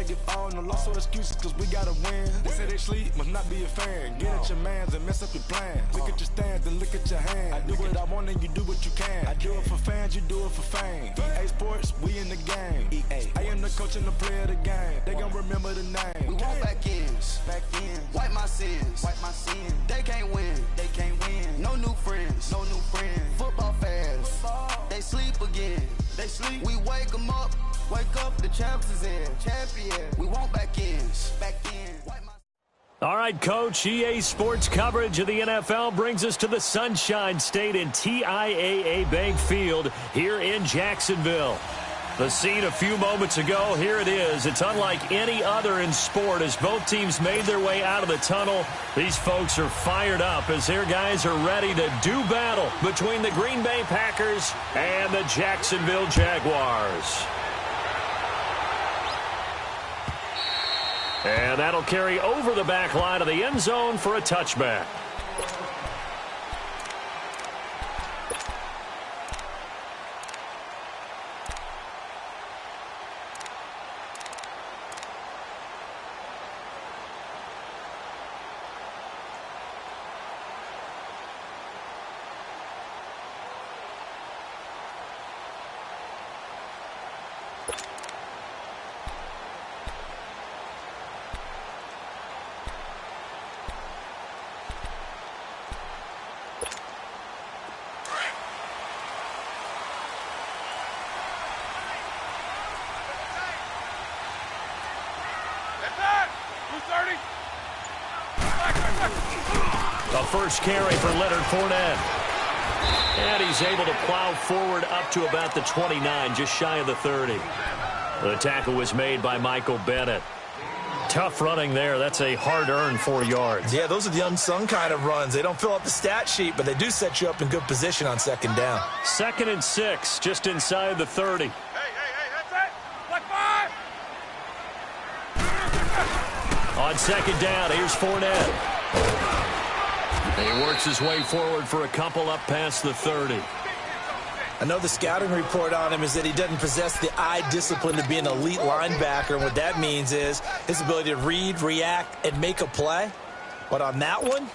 make it fall. No loss or excuses, cause we gotta win. They say they sleep, must not be a fan. Get at your mans and mess up your plans. Look at your stance and look at your hands. I do what I want and you do what you can. I do it for fans, you do it for fame. EA Sports, we in the game. EA. I am the coach and the player of the game. They gon' remember the name. We want back ends. Wipe my sins. They can't win. No new friends. Football fans. They sleep again. We wake them up. The champs is in. Champion. We want back ends. All right, Coach, EA Sports coverage of the NFL brings us to the Sunshine State in TIAA Bank Field here in Jacksonville. The scene a few moments ago, here it is. It's unlike any other in sport as both teams made their way out of the tunnel. These folks are fired up as their guys are ready to do battle between the Green Bay Packers and the Jacksonville Jaguars. And that'll carry over the back line of the end zone for a touchback. The first carry for Leonard Fournette. And he's able to plow forward up to about the 29, just shy of the 30. The tackle was made by Michael Bennett. Tough running there. That's a hard-earned 4 yards. Yeah, those are the unsung kind of runs. They don't fill up the stat sheet, but they do set you up in good position on second down. 2nd and 6, just inside the 30. Hey, that's it. Black 5. On second down, here's Fournette. He works his way forward for a couple up past the 30. I know the scouting report on him is that he doesn't possess the eye discipline to be an elite linebacker. And what that means is his ability to read, react, and make a play. But on that one,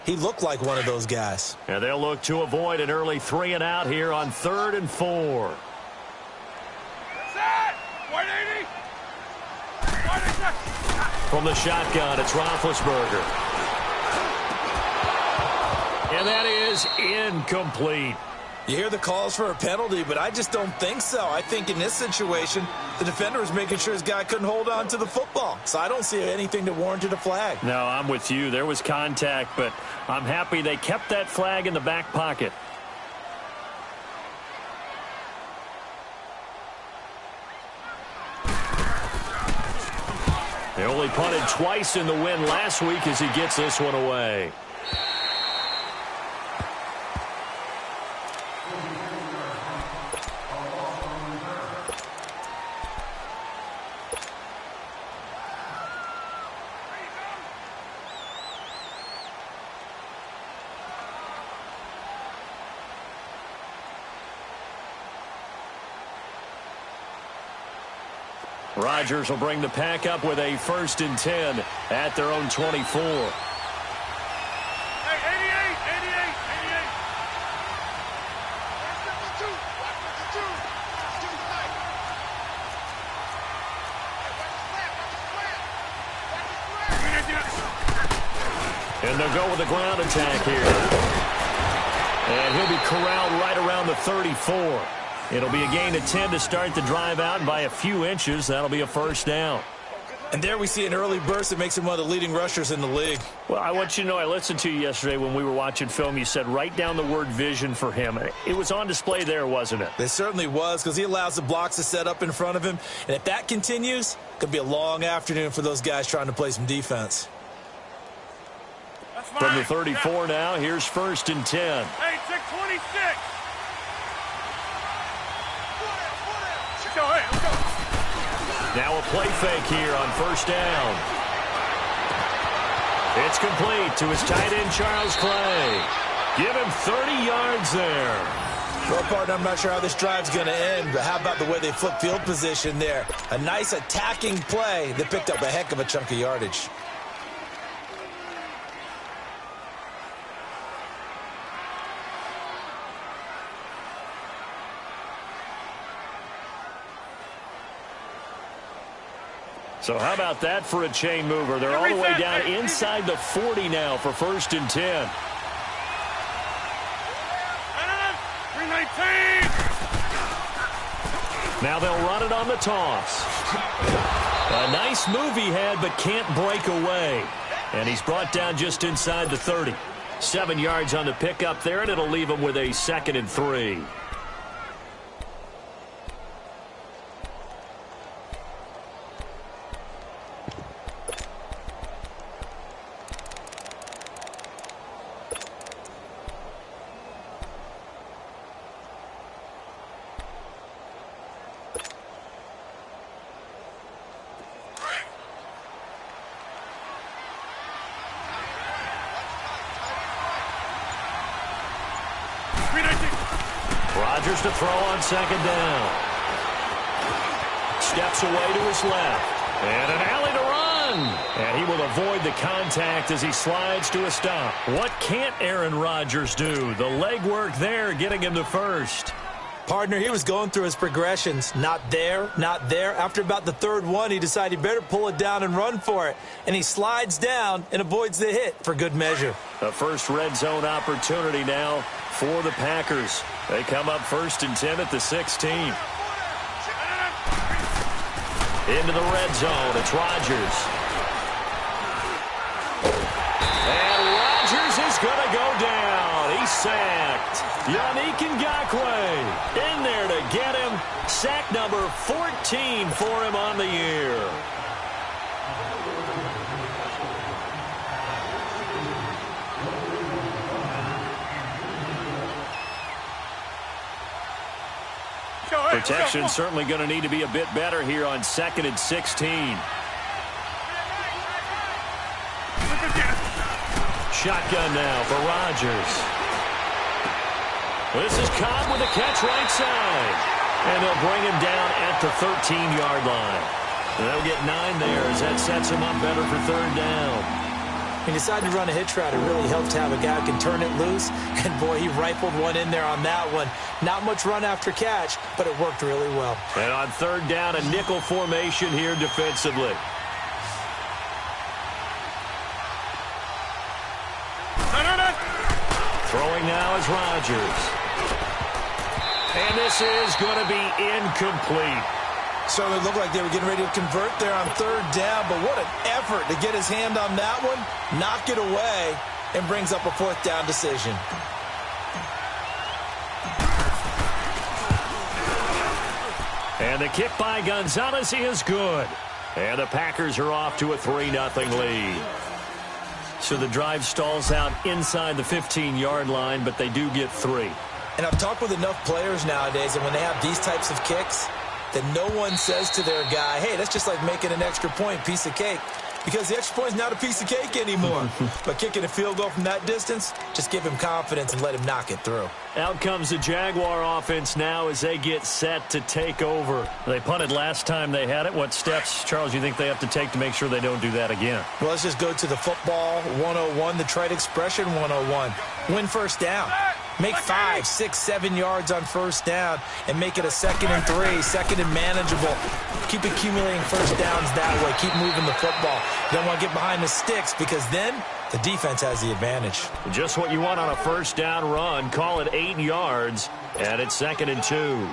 he looked like one of those guys. And they'll look to avoid an early 3 and out here on 3rd and 4. From the shotgun, it's Roethlisberger. And that is incomplete. You hear the calls for a penalty, but I just don't think so. I think in this situation, the defender was making sure his guy couldn't hold on to the football. So I don't see anything that warranted a flag. No, I'm with you. There was contact, but I'm happy they kept that flag in the back pocket. They only punted twice in the win last week as he gets this one away. Rodgers will bring the pack up with a 1st and 10 at their own 24. Hey, 88. And they'll go with the ground attack here. And he'll be corralled right around the 34. It'll be a gain of 10 to start the drive out, and by a few inches, that'll be a 1st down. And there we see an early burst that makes him one of the leading rushers in the league. Well, I want you to know, I listened to you yesterday when we were watching film. You said write down the word vision for him. It was on display there, wasn't it? It certainly was, because he allows the blocks to set up in front of him. And if that continues, it could be a long afternoon for those guys trying to play some defense. From the 34 now, here's 1st and 10. Hey, 626. Now a play fake here on 1st down. It's complete to his tight end, Charles Clay. Give him 30 yards there. Well, partner, I'm not sure how this drive's going to end, but how about the way they flip field position there? A nice attacking play that picked up a heck of a chunk of yardage. So how about that for a chain mover? They're all the way down inside the 40 now for 1st and 10. 319. Now they'll run it on the toss. A nice move he had, but can't break away. And he's brought down just inside the 30. 7 yards on the pickup there, and it'll leave him with a 2nd and 3. Rodgers to throw on 2nd down. Steps away to his left. And an alley to run. And he will avoid the contact as he slides to a stop. What can't Aaron Rodgers do? The leg work there getting him to 1st. Partner, he was going through his progressions. Not there, not there. After about the 3rd one, he decided he better pull it down and run for it. And he slides down and avoids the hit for good measure. A first red zone opportunity now for the Packers. They come up 1st and 10 at the 16. Into the red zone. It's Rodgers. And Rodgers is going to go down. He's sacked. Yannick Ngakoue in there to get him. Sack number 14 for him on the year. Protection certainly going to need to be a bit better here on 2nd and 16. Shotgun now for Rodgers. This is Cobb with a catch right side. And they'll bring him down at the 13-yard line. They'll get 9 there as that sets him up better for 3rd down. He decided to run a hitch route. It really helped to have a guy who can turn it loose. And, boy, he rifled one in there on that one. Not much run after catch, but it worked really well. And on 3rd down, a nickel formation here defensively. Throwing now is Rodgers. And this is going to be incomplete. So it looked like they were getting ready to convert there on 3rd down, but what an effort to get his hand on that one, knock it away, and brings up a 4th down decision. And the kick by Gonzalez is good. And the Packers are off to a 3-0 lead. So the drive stalls out inside the 15-yard line, but they do get 3. And I've talked with enough players nowadays, and when they have these types of kicks, that no one says to their guy, hey, that's just like making an extra point, piece of cake. Because the extra point is not a piece of cake anymore. But kicking a field goal from that distance, just give him confidence and let him knock it through. Out comes the Jaguar offense now as they get set to take over. They punted last time they had it. What steps, Charles, you think they have to take to make sure they don't do that again? Well, let's just go to the football 101, the trade expression 101. Win 1st down. Make 5, 6, 7 yards on 1st down and make it a 2nd and 3, 2nd and manageable. Keep accumulating 1st downs that way. Keep moving the football. You don't want to get behind the sticks because then the defense has the advantage. Just what you want on a 1st down run. Call it 8 yards, and it's 2nd and 2.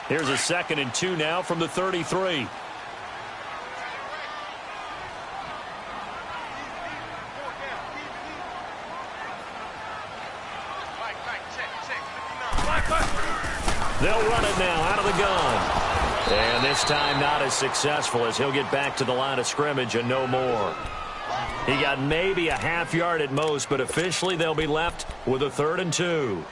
Here's a 2nd and 2 now from the 33. They'll run it now out of the gun. And this time not as successful as he'll get back to the line of scrimmage and no more. He got maybe a half yard at most, but officially they'll be left with a 3rd and 2.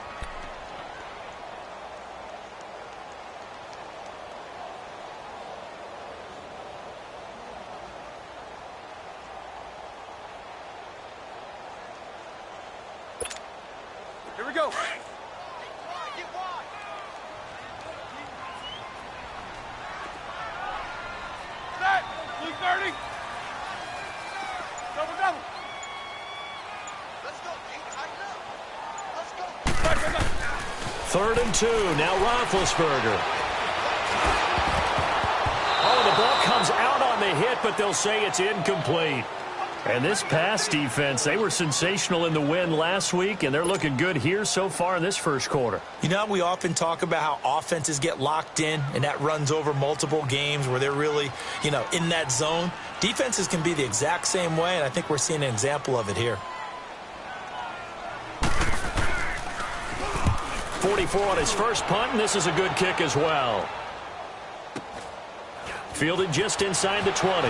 go. Set. Blue 30. Double, double. Let's go, King. Tighten up. Let's go. Back, back, back. 3rd and 2. Now Roethlisberger. Oh, the ball comes out on the hit, but they'll say it's incomplete. And this pass defense, they were sensational in the win last week, and they're looking good here so far in this first quarter. You know, we often talk about how offenses get locked in, and that runs over multiple games where they're really, in that zone. Defenses can be the exact same way, and I think we're seeing an example of it here. 44 on his first punt, and this is a good kick as well. Fielded just inside the 20.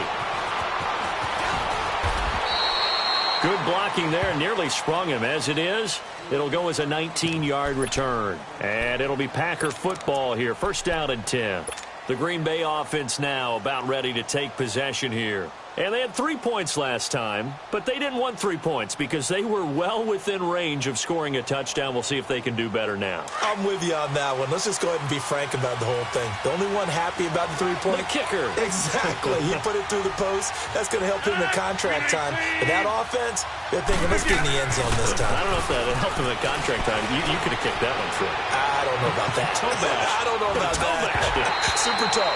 Good blocking there, nearly sprung him. As it is, it'll go as a 19-yard return. And it'll be Packer football here. 1st down and 10. The Green Bay offense now about ready to take possession here. And they had 3 points last time, but they didn't want 3 points because they were well within range of scoring a touchdown. We'll see if they can do better now. I'm with you on that one. Let's just go ahead and be frank about the whole thing. The only one happy about the 3-point? The kicker. Exactly. He put it through the post. That's going to help him in contract time. But that offense, they're thinking, let's get in the end zone this time. I don't know if that helped him in contract time. You could have kicked that one through. I don't know about that. Toe bash. I don't know about that. Super toe.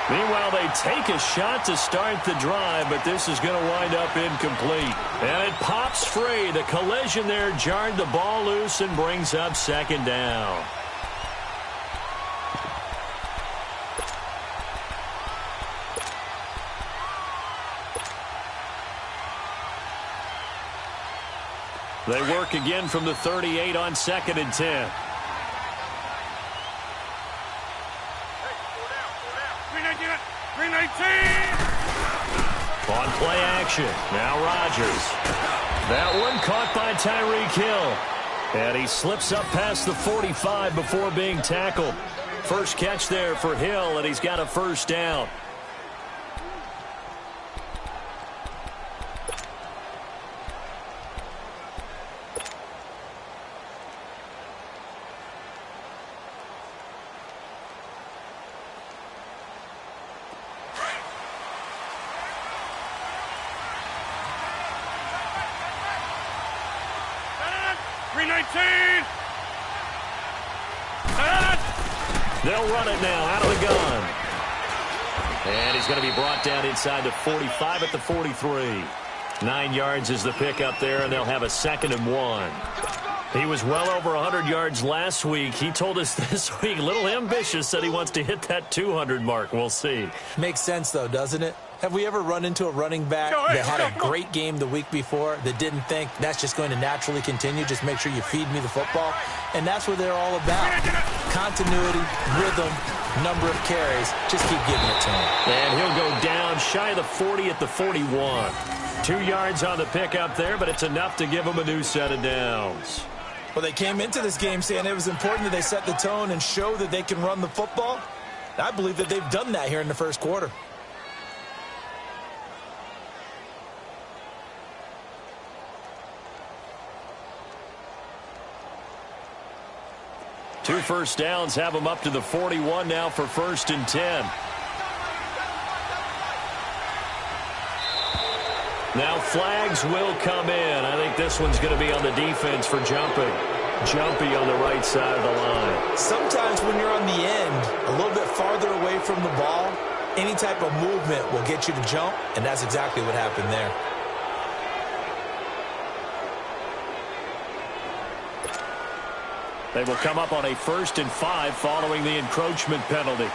Meanwhile, they take a shot to start the drive, but this is going to wind up incomplete. And it pops free. The collision there jarred the ball loose and brings up 2nd down. They work again from the 38 on 2nd and 10. On play action. Now Rodgers. That one caught by Tyreek Hill. And he slips up past the 45 before being tackled. First catch there for Hill, and he's got a 1st down. They'll run it now out of the gun. And he's going to be brought down inside the 45 at the 43. 9 yards is the pickup there, and they'll have a 2nd and 1. He was well over 100 yards last week. He told us this week, a little ambitious, said he wants to hit that 200 mark. We'll see. Makes sense, though, doesn't it? Have we ever run into a running back that had a great game the week before that didn't think that's just going to naturally continue? Just make sure you feed me the football. And that's what they're all about. Continuity, rhythm, number of carries. Just keep giving it to him. And he'll go down shy of the 40 at the 41. 2 yards on the pickup there, but it's enough to give him a new set of downs. Well, they came into this game saying it was important that they set the tone and show that they can run the football. I believe that they've done that here in the first quarter. Two first downs have them up to the 41 now for 1st and 10. Now flags will come in. I think this one's going to be on the defense for jumping. Jumpy on the right side of the line. Sometimes when you're on the end, a little bit farther away from the ball, any type of movement will get you to jump, and that's exactly what happened there. They will come up on a 1st and 5 following the encroachment penalty.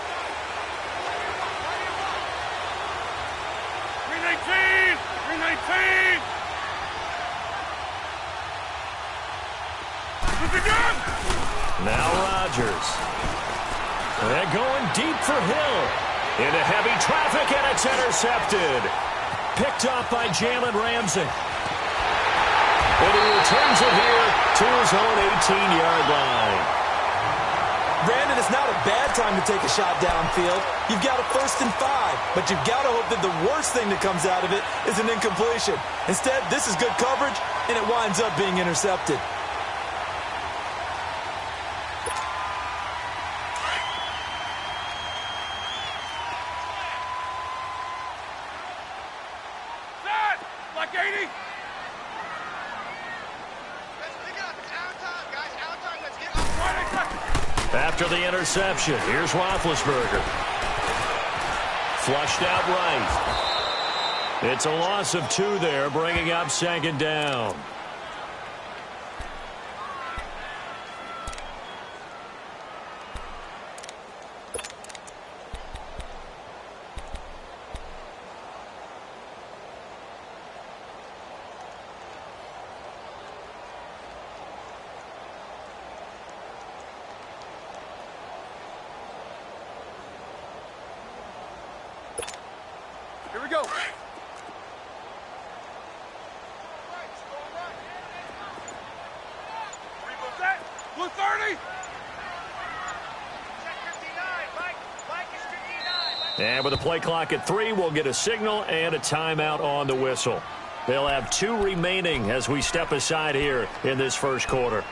319! 319! Now Rodgers. They're going deep for Hill. Into heavy traffic, and it's intercepted. Picked off by Jalen Ramsey. And he returns it here to his own 18-yard line. Brandon, it's not a bad time to take a shot downfield. You've got a 1st and 5, but you've got to hope that the worst thing that comes out of it is an incompletion. Instead, this is good coverage, and it winds up being intercepted. Back 80. After the interception, here's Roethlisberger. Flushed out right. It's a loss of 2 there, bringing up 2nd down. Here we go. Set. Blue 30. And with the play clock at 3, we'll get a signal and a timeout on the whistle. They'll have 2 remaining as we step aside here in this first quarter.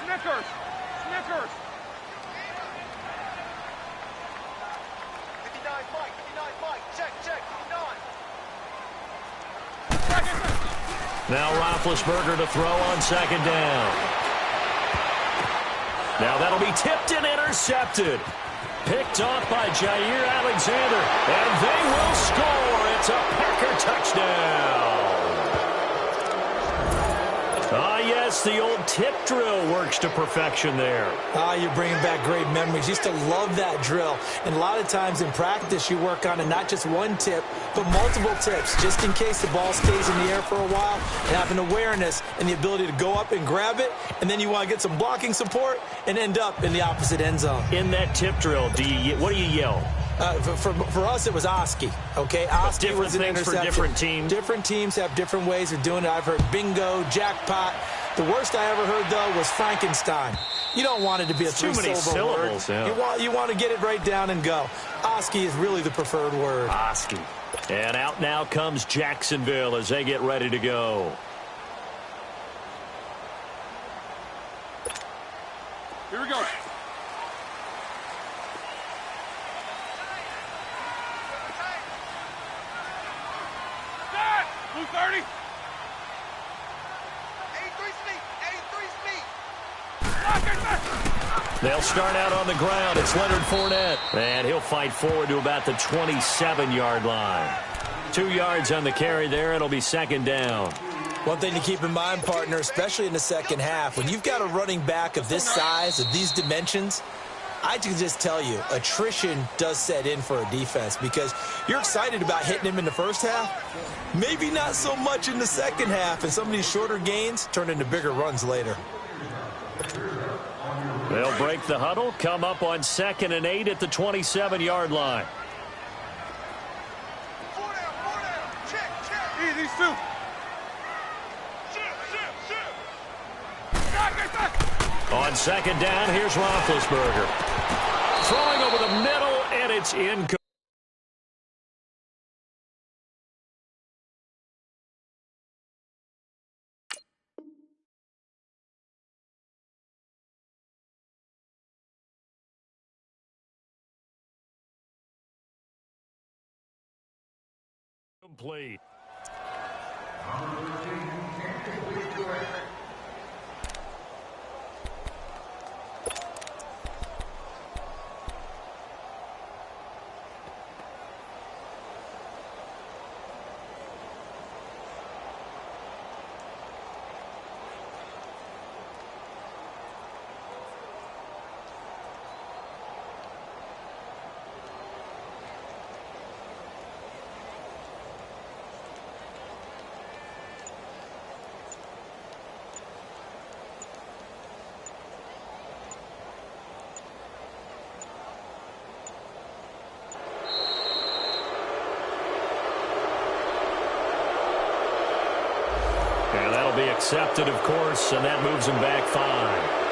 Snickers. Snickers. 59 Mike, 59 Mike, check, 59. Now Roethlisberger to throw on 2nd down. Now that'll be tipped and intercepted. Picked off by Jair Alexander. And they will score. It's a Packer touchdown. Ah, yes, the old tip drill works to perfection there. Ah, you're bringing back great memories. Used to love that drill. And a lot of times in practice, you work on it, not just one tip, but multiple tips, just in case the ball stays in the air for a while, and have an awareness and the ability to go up and grab it, and then you want to get some blocking support and end up in the opposite end zone. In that tip drill, what do you yell? For us, it was Oski, okay? Oski was an interception. For different teams. Different teams have different ways of doing it. I've heard bingo, jackpot. The worst I ever heard, though, was Frankenstein. You don't want it to be a three-syllable word. Yeah. You want to get it right down and go. Oski is really the preferred word. Oski. And out now comes Jacksonville as they get ready to go. Here we go. Blue 30. 83 speed, 83 speed. They'll start out on the ground. It's Leonard Fournette. And he'll fight forward to about the 27-yard line. 2 yards on the carry there. It'll be 2nd down. One thing to keep in mind, partner, especially in the second half, when you've got a running back of this size, of these dimensions, I can just tell you, attrition does set in for a defense because you're excited about hitting him in the first half. Maybe not so much in the second half, and some of these shorter gains turn into bigger runs later. They'll break the huddle, come up on 2nd and 8 at the 27-yard line. 4 down, check. Easy, these 2. On 2nd down, here's Roethlisberger. Throwing over the middle, and it's incomplete. And that'll be accepted, of course, and that moves him back 5.